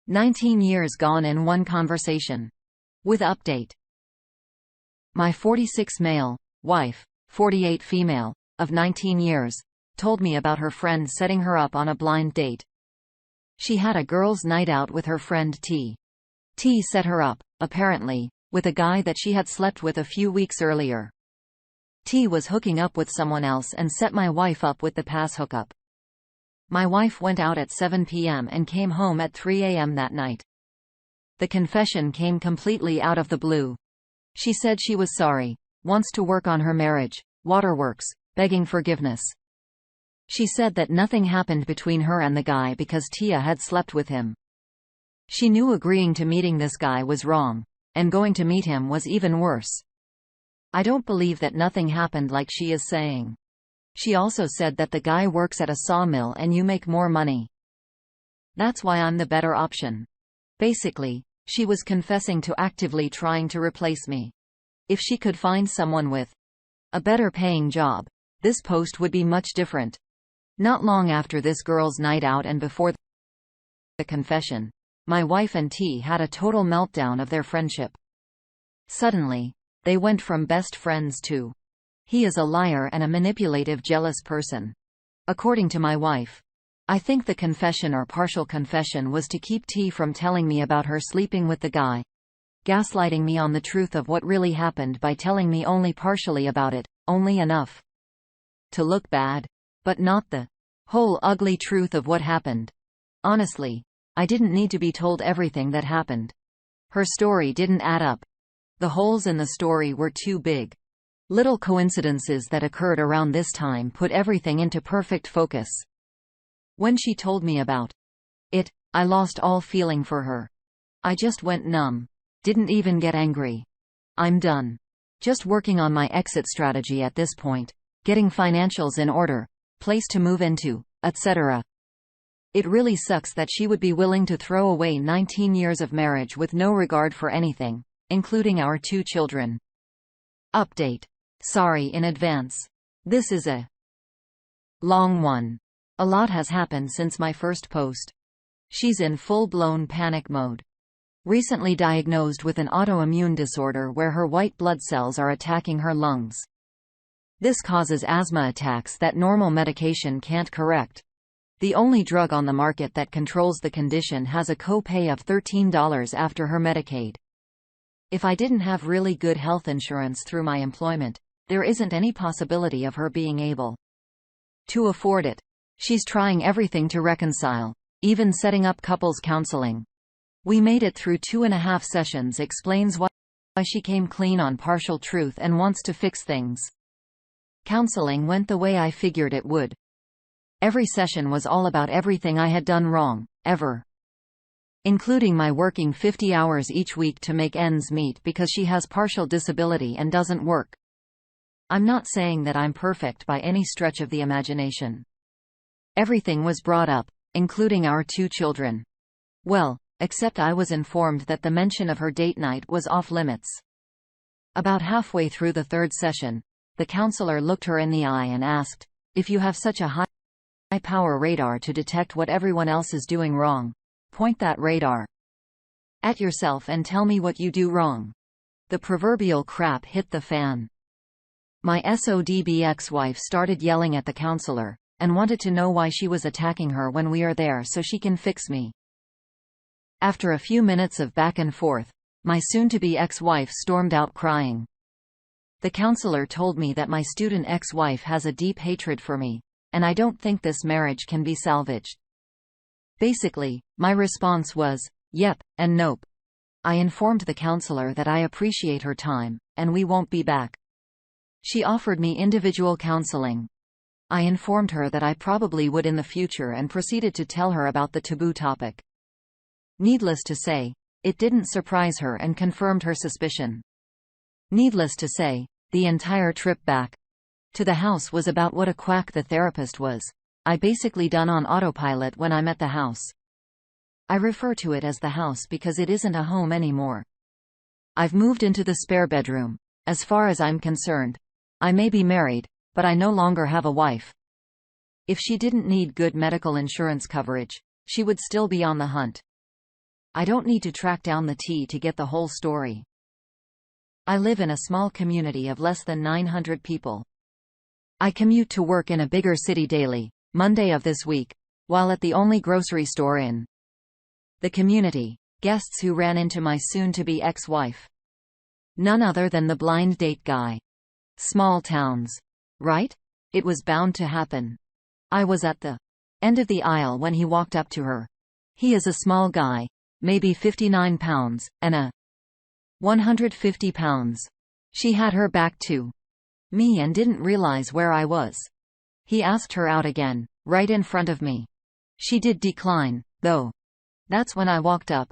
19 years gone in one conversation. With update. My 46 male, wife, 48 female, of 19 years, told me about her friend setting her up on a blind date. She had a girls' night out with her friend T. T set her up, apparently, with a guy that she had slept with a few weeks earlier. T was hooking up with someone else and set my wife up with the pass hookup. My wife went out at 7 p.m. and came home at 3 a.m. that night. The confession came completely out of the blue. She said she was sorry, wants to work on her marriage, waterworks, begging forgiveness. She said that nothing happened between her and the guy because Tia had slept with him. She knew agreeing to meeting this guy was wrong, and going to meet him was even worse. I don't believe that nothing happened like she is saying. She also said that the guy works at a sawmill and you make more money. That's why I'm the better option. Basically, she was confessing to actively trying to replace me. If she could find someone with a better paying job, this post would be much different. Not long after this girl's night out and before the confession, my wife and T had a total meltdown of their friendship. Suddenly, they went from best friends to, he is a liar and a manipulative, jealous person. According to my wife, I think the confession or partial confession was to keep T from telling me about her sleeping with the guy, gaslighting me on the truth of what really happened by telling me only partially about it, only enough to look bad, but not the whole ugly truth of what happened. Honestly, I didn't need to be told everything that happened. Her story didn't add up. The holes in the story were too big. Little coincidences that occurred around this time put everything into perfect focus. When she told me about it, I lost all feeling for her. I just went numb. Didn't even get angry. I'm done. Just working on my exit strategy at this point, getting financials in order, place to move into, etc. It really sucks that she would be willing to throw away 19 years of marriage with no regard for anything, including our 2 children. Update. Sorry in advance. This is a long one. A lot has happened since my first post. She's in full-blown panic mode. Recently diagnosed with an autoimmune disorder where her white blood cells are attacking her lungs. This causes asthma attacks that normal medication can't correct. The only drug on the market that controls the condition has a co-pay of $13 after her Medicaid. If I didn't have really good health insurance through my employment, there isn't any possibility of her being able to afford it. She's trying everything to reconcile, even setting up couples counseling. We made it through 2.5 sessions. Explains why she came clean on partial truth and wants to fix things. Counseling went the way I figured it would. Every session was all about everything I had done wrong, ever. Including my working 50 hours each week to make ends meet because she has partial disability and doesn't work. I'm not saying that I'm perfect by any stretch of the imagination. Everything was brought up, including our 2 children. Well, except I was informed that the mention of her date night was off limits. About halfway through the 3rd session, the counselor looked her in the eye and asked, if you have such a high-power radar to detect what everyone else is doing wrong, point that radar at yourself and tell me what you do wrong. The proverbial crap hit the fan. My SODB ex-wife started yelling at the counselor, and wanted to know why she was attacking her when we are there so she can fix me. After a few minutes of back and forth, my soon-to-be ex-wife stormed out crying. The counselor told me that my student ex-wife has a deep hatred for me, and I don't think this marriage can be salvaged. Basically, my response was, yep, and nope. I informed the counselor that I appreciate her time, and we won't be back. She offered me individual counseling. I informed her that I probably would in the future and proceeded to tell her about the taboo topic. Needless to say, it didn't surprise her and confirmed her suspicion. Needless to say, the entire trip back to the house was about what a quack the therapist was. I basically done on autopilot when I'm at the house. I refer to it as the house because it isn't a home anymore. I've moved into the spare bedroom. As far as I'm concerned, I may be married, but I no longer have a wife. If she didn't need good medical insurance coverage, she would still be on the hunt. I don't need to track down the tea to get the whole story. I live in a small community of less than 900 people. I commute to work in a bigger city daily, Monday of this week, while at the only grocery store in the community. Guests who ran into my soon-to-be ex-wife. None other than the blind date guy. Small towns. Right? It was bound to happen. I was at the end of the aisle when he walked up to her. He is a small guy, maybe 59 pounds, and a 150 pounds. She had her back to me and didn't realize where I was. He asked her out again, right in front of me. She did decline, though. That's when I walked up.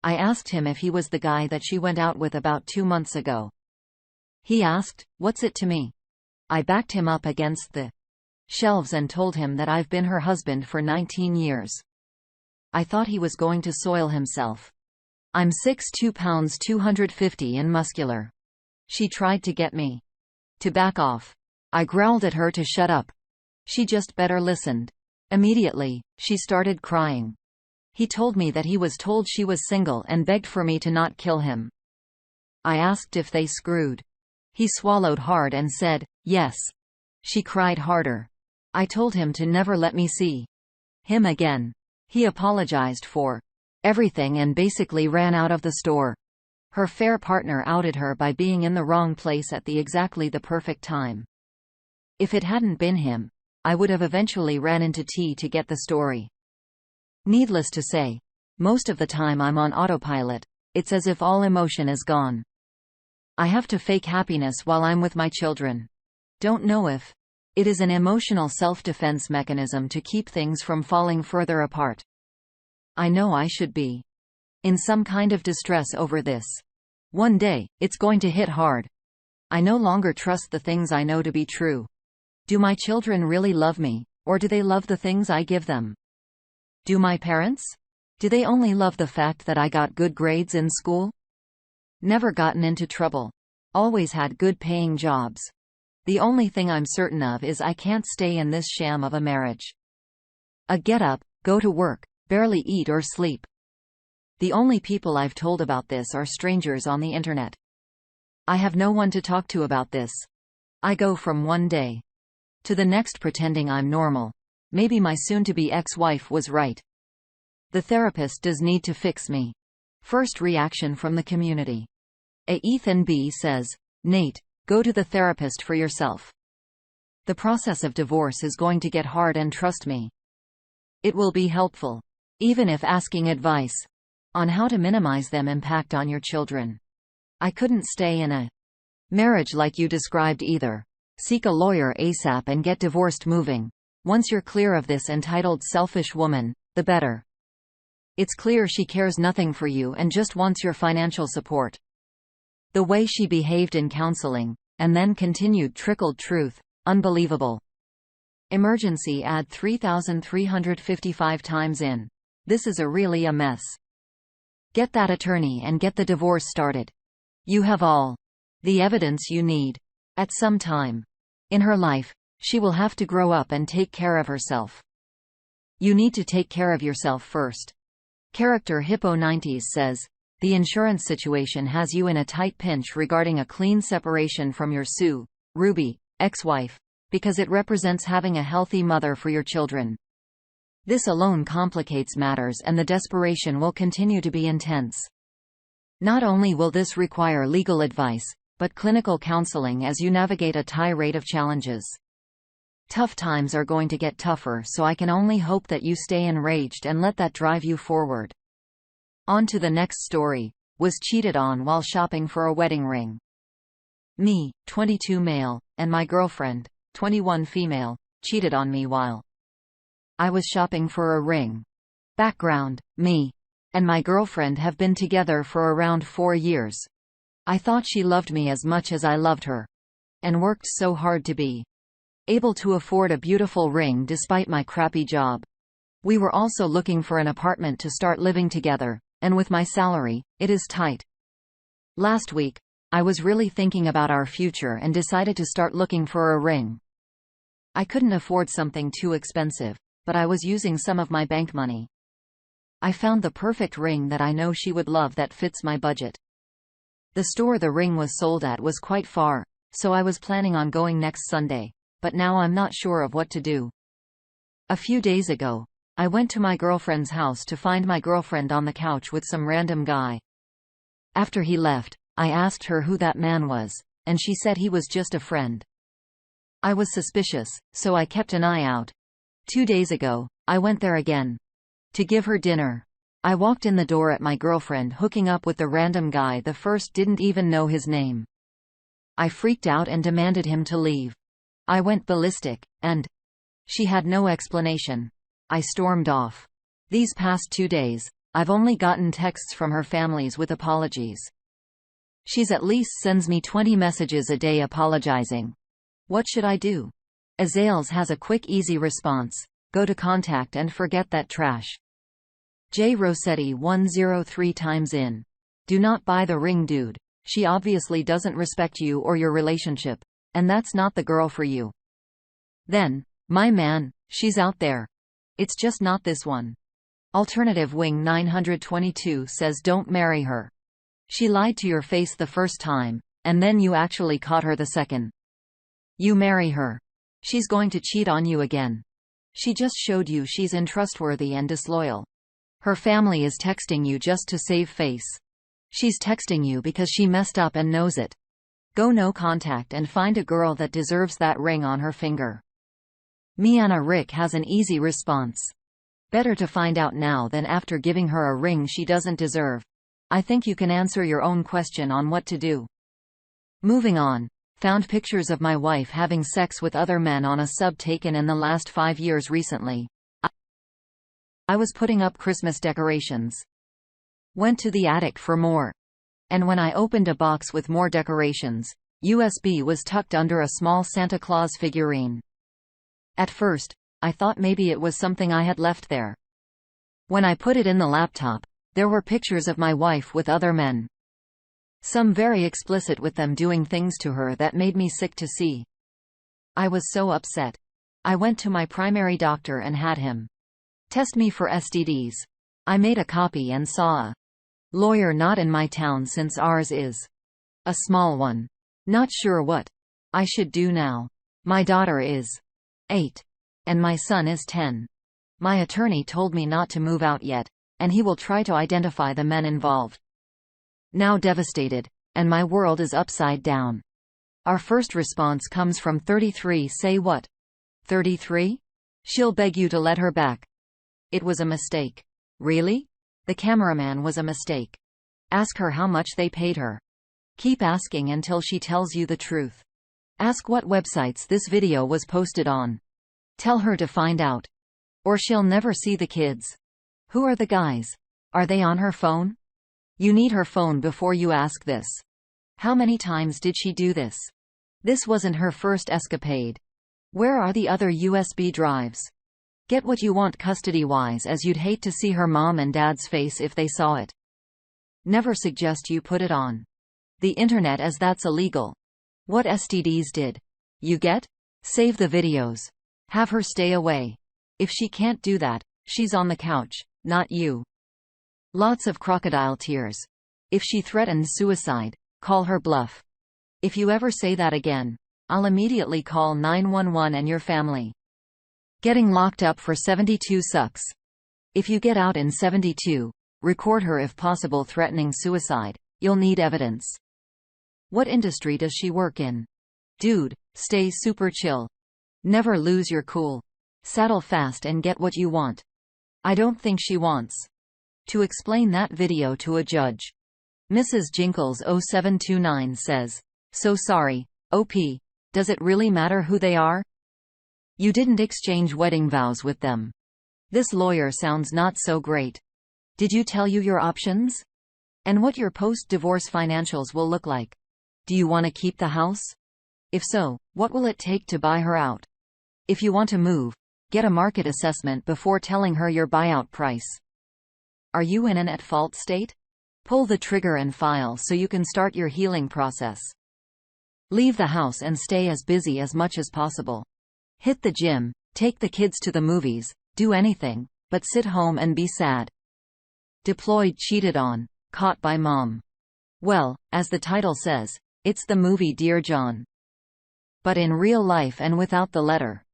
I asked him if he was the guy that she went out with about 2 months ago. He asked, "What's it to me?" I backed him up against the shelves and told him that I've been her husband for 19 years. I thought he was going to soil himself. I'm 6'2" pounds 250 and muscular. She tried to get me to back off. I growled at her to shut up. She just better listened. Immediately, she started crying. He told me that he was told she was single and begged for me to not kill him. I asked if they screwed. He swallowed hard and said, yes. She cried harder. I told him to never let me see him again. He apologized for everything and basically ran out of the store. Her fair partner outed her by being in the wrong place at exactly the perfect time. If it hadn't been him, I would have eventually ran into tea to get the story. Needless to say, most of the time I'm on autopilot. It's as if all emotion is gone. I have to fake happiness while I'm with my children. Don't know if it is an emotional self-defense mechanism to keep things from falling further apart. I know I should be in some kind of distress over this. One day, it's going to hit hard. I no longer trust the things I know to be true. Do my children really love me, or do they love the things I give them? Do my parents? Do they only love the fact that I got good grades in school? Never gotten into trouble. Always had good paying jobs. The only thing I'm certain of is I can't stay in this sham of a marriage. I get up, go to work, barely eat or sleep. The only people I've told about this are strangers on the internet. I have no one to talk to about this. I go from one day to the next pretending I'm normal. Maybe my soon-to-be ex-wife was right. The therapist does need to fix me. First reaction from the community. Ethan B. says, Nate, go to the therapist for yourself. The process of divorce is going to get hard, and trust me, it will be helpful. Even if asking advice on how to minimize them impact on your children. I couldn't stay in a marriage like you described either. Seek a lawyer ASAP and get divorced moving. Once you're clear of this entitled selfish woman, the better. It's clear she cares nothing for you and just wants your financial support. The way she behaved in counseling, and then continued trickled truth, unbelievable. Emergency ad 3,355 times in. This is really a mess. Get that attorney and get the divorce started. You have all the evidence you need. At some time in her life, she will have to grow up and take care of herself. You need to take care of yourself first. Character Hippo90s says, the insurance situation has you in a tight pinch regarding a clean separation from your Ruby, ex-wife, because it represents having a healthy mother for your children. This alone complicates matters, and the desperation will continue to be intense. Not only will this require legal advice, but clinical counseling as you navigate a tirade of challenges. Tough times are going to get tougher, so I can only hope that you stay enraged and let that drive you forward. On to the next story. Was cheated on while shopping for a wedding ring. Me, 22 male, and my girlfriend, 21 female, cheated on me while I was shopping for a ring. Background: me and my girlfriend have been together for around 4 years. I thought she loved me as much as I loved her, and worked so hard to be able to afford a beautiful ring despite my crappy job. We were also looking for an apartment to start living together, and with my salary, it is tight. Last week, I was really thinking about our future and decided to start looking for a ring. I couldn't afford something too expensive, but I was using some of my bank money. I found the perfect ring that I know she would love that fits my budget. The store the ring was sold at was quite far, so I was planning on going next Sunday, but now I'm not sure of what to do. A few days ago, I went to my girlfriend's house to find my girlfriend on the couch with some random guy. After he left, I asked her who that man was, and she said he was just a friend. I was suspicious, so I kept an eye out. 2 days ago, I went there again to give her dinner. I walked in the door at my girlfriend hooking up with the random guy. The first didn't even know his name. I freaked out and demanded him to leave. I went ballistic, and she had no explanation. I stormed off. These past 2 days, I've only gotten texts from her families with apologies. She's at least sends me 20 messages a day apologizing. What should I do? Azales has a quick easy response. Go to contact and forget that trash. J. Rossetti 103 times in. Do not buy the ring, dude. She obviously doesn't respect you or your relationship, and that's not the girl for you. Then, my man, she's out there. It's just not this one. Alternative Wing 922 says don't marry her. She lied to your face the first time, and then you actually caught her the second. You marry her. She's going to cheat on you again. She just showed you she's untrustworthy and disloyal. Her family is texting you just to save face. She's texting you because she messed up and knows it. Go no contact and find a girl that deserves that ring on her finger. Miana Rick has an easy response. Better to find out now than after giving her a ring she doesn't deserve. I think you can answer your own question on what to do. Moving on. Found pictures of my wife having sex with other men on a sub taken in the last 5 years recently. I was putting up Christmas decorations. Went to the attic for more. And when I opened a box with more decorations, USB was tucked under a small Santa Claus figurine. At first, I thought maybe it was something I had left there. When I put it in the laptop, there were pictures of my wife with other men. Some very explicit, with them doing things to her that made me sick to see. I was so upset. I went to my primary doctor and had him test me for STDs. I made a copy and saw a lawyer not in my town since ours is a small one. Not sure what I should do now. My daughter is 8. And my son is 10. My attorney told me not to move out yet, and he will try to identify the men involved. Now devastated, and my world is upside down. Our first response comes from 33. Say what? 33? She'll beg you to let her back. It was a mistake. Really? The cameraman was a mistake. Ask her how much they paid her. Keep asking until she tells you the truth. Ask what websites this video was posted on. Tell her to find out. Or she'll never see the kids. Who are the guys? Are they on her phone? You need her phone before you ask this. How many times did she do this? This wasn't her first escapade. Where are the other USB drives? Get what you want custody-wise, as you'd hate to see her mom and dad's face if they saw it. Never suggest you put it on the internet, as that's illegal. What STDs did you get? Save the videos. Have her stay away. If she can't do that, she's on the couch, not you. Lots of crocodile tears. If she threatens suicide, call her bluff. If you ever say that again, I'll immediately call 911 and your family. Getting locked up for 72 sucks. If you get out in 72, record her if possible threatening suicide. You'll need evidence. What industry does she work in? Dude, stay super chill. Never lose your cool. Saddle fast and get what you want. I don't think she wants to explain that video to a judge. Mrs. Jinkles 0729 says, so sorry, OP. Does it really matter who they are? You didn't exchange wedding vows with them. This lawyer sounds not so great. Did you tell you your options? And what your post-divorce financials will look like? Do you want to keep the house? If so, what will it take to buy her out? If you want to move, get a market assessment before telling her your buyout price. Are you in an at-fault state? Pull the trigger and file so you can start your healing process. Leave the house and stay as busy as much as possible. Hit the gym, take the kids to the movies, do anything, but sit home and be sad. Deployed, cheated on, caught by mom. Well, as the title says, it's the movie Dear John. But in real life and without the letter.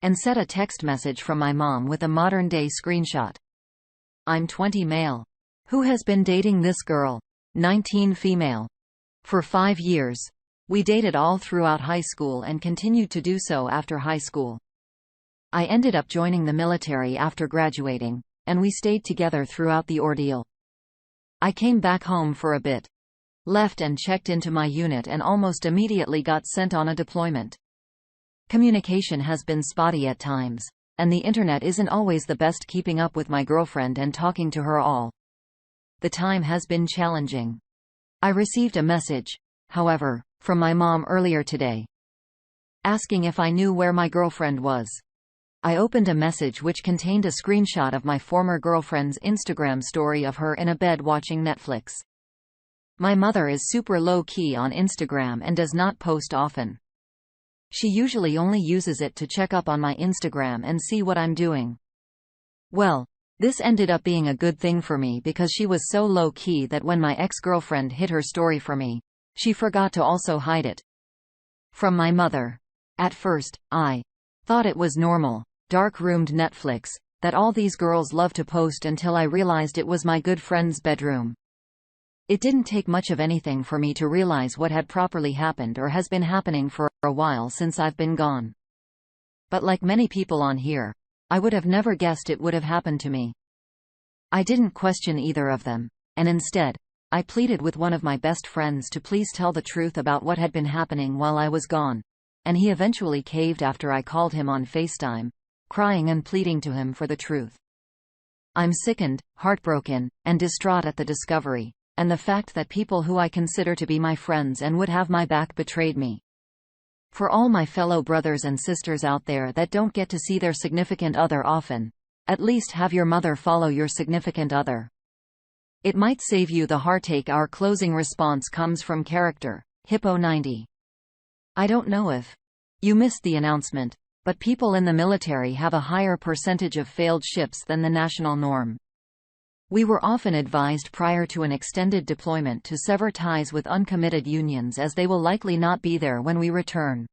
And set a text message from my mom with a modern-day screenshot. I'm 20 male. Who has been dating this girl? 19 female. For 5 years. We dated all throughout high school and continued to do so after high school. I ended up joining the military after graduating, and we stayed together throughout the ordeal. I came back home for a bit. Left and checked into my unit and almost immediately got sent on a deployment. Communication has been spotty at times, and the internet isn't always the best keeping up with my girlfriend and talking to her all the time has been challenging. I received a message, however, from my mom earlier today, asking if I knew where my girlfriend was. I opened a message which contained a screenshot of my former girlfriend's Instagram story of her in a bed watching Netflix. My mother is super low-key on Instagram and does not post often. She usually only uses it to check up on my Instagram and see what I'm doing. Well, this ended up being a good thing for me because she was so low-key that when my ex-girlfriend hid her story for me, she forgot to also hide it from my mother. At first, I thought it was normal, dark-roomed Netflix, that all these girls love to post until I realized it was my good friend's bedroom. It didn't take much of anything for me to realize what had properly happened or has been happening for a while since I've been gone. But like many people on here, I would have never guessed it would have happened to me. I didn't question either of them, and instead, I pleaded with one of my best friends to please tell the truth about what had been happening while I was gone, and he eventually caved after I called him on FaceTime, crying and pleading to him for the truth. I'm sickened, heartbroken, and distraught at the discovery, and the fact that people who I consider to be my friends and would have my back betrayed me. For all my fellow brothers and sisters out there that don't get to see their significant other often, at least have your mother follow your significant other. It might save you the heartache. Our closing response comes from character, Hippo90. I don't know if you missed the announcement, but people in the military have a higher percentage of failed ships than the national norm. We were often advised prior to an extended deployment to sever ties with uncommitted unions as they will likely not be there when we return.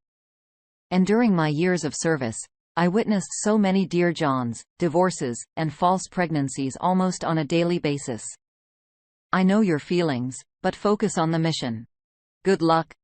And during my years of service, I witnessed so many Dear Johns, divorces, and false pregnancies almost on a daily basis. I know your feelings, but focus on the mission. Good luck.